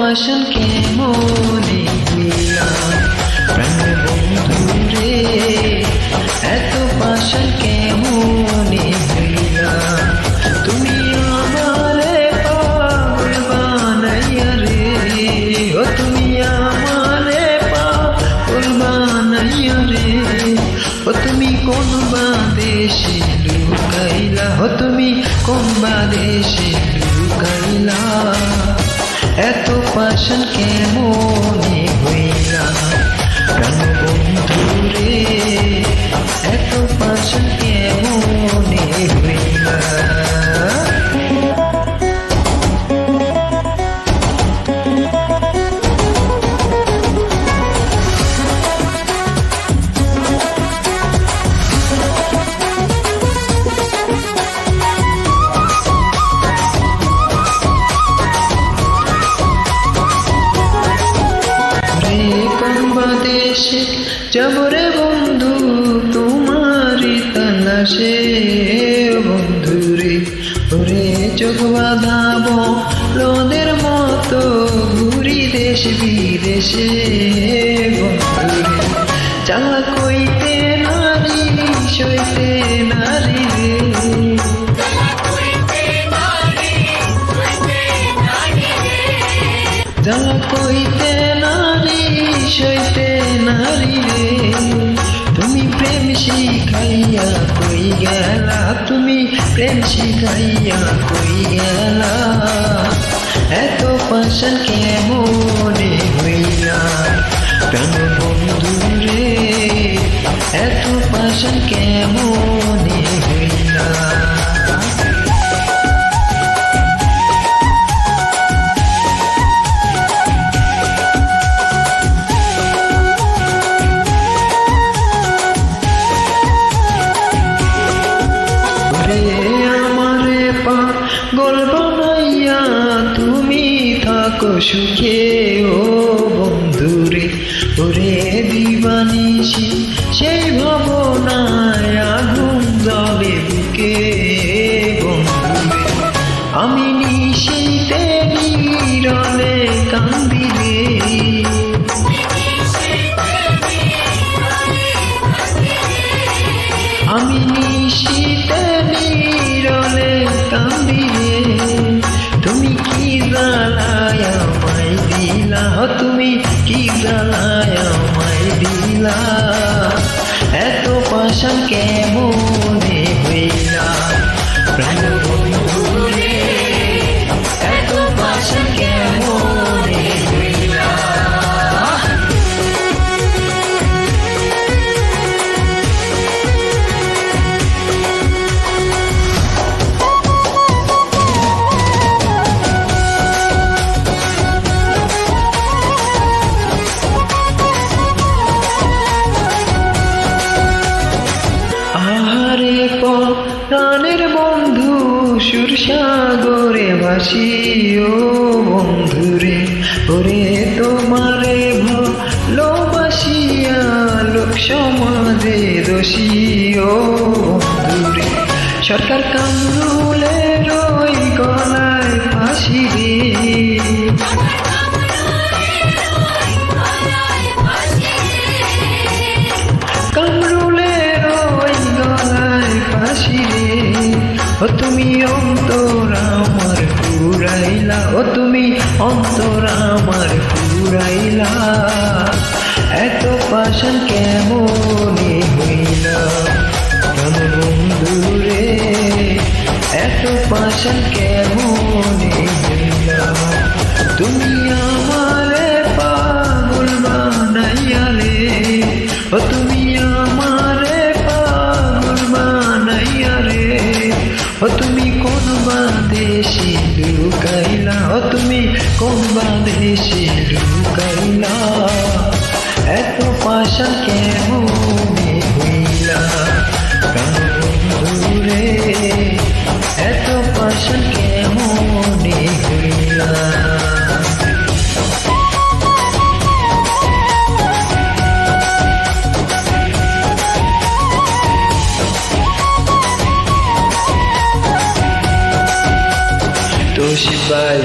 পাষাণ কেমনে হইলাম প্রাণ বন্ধু রে, এত পাষাণ কেমনে হইলাম। তুমি আমারে পাগল বানাইয়া রে, ও তুমি আমারে পাগল বানাইয়া রে, ও তুমি কোন বাদেশে লুকাইলা, ও তুমি কোন বাদেশে লুকাইলা, এত পাষাণ কেমনে হইলাম প্রাণ বন্ধু রে, এত পাষাণ কেমনে হইলাম। বাদেশে যাব রে বন্ধু তোমারি তালাশে, বন্ধু রে ওরে চোখ বাঁধাবো রোদের মতো ঘুরি দেশ বিদেশে, বন্ধু রে চালা কইতে নারী সইতে নারী রে, চালা কইতে নারী সইতে নারী রে, তুমি প্রেম শিখাইয়া কই গেলা, তুমি প্রেম শিখাইয়া কই গেলা, এত পাষাণ কেমনে হইলা প্রাণ বন্ধু রে, এত পাষাণ কেমনে হইলা। আমারে পাগল বানাইয়া তুমি থাকো সুখে, ও বন্ধু রে ওরে দিবানিশি সেই ভাবনায় আগুন জ্বলে বুকে, বন্ধু রে আমি নিশীতে নীরবে কান্দি রে, আমি নিশীতে নীরবে কান্দি রে, তুমি কি জ্বালায় আমায় দিলা, তুমি কি জ্বালায় আমায় দিলা, এত পাষাণ কেমনে হইলা প্রাণ বন্ধু রে, এত পাষাণ কেমনে হইলা। প্রাণের বন্ধু সুর সাগরে ভাসি, ও বন্ধু রে ওরে তোমারে ভালোবাসিয়া লোক সমাজে দোষী, ও বন্ধু রে সরকার কামরুলের ওই গলায় ফাঁসি রে, কামরুলের ওই গলায় ফাঁসি রে, ও তুমি অন্তর আমার পুরাইলা, ও তুমি অন্তর আমার পুরাইলা, এত পাষাণ কেমনে হইলা প্রাণ বন্ধু রে, এত পাষাণ কেমনে হইলা। তুমি আমারে পাগল বানাইয়া রে, ও তুমি আমারে পাগল বানাইয়া রে, ও তুমি কোন বাদেশে লুকাইলা, ও তুমি কোন বাদেশে লুকাইলা, এত পাষাণ কেমনে হইলা প্রাণ বন্ধু রে, এত পাষাণ কেমনে হইলা। Toshibai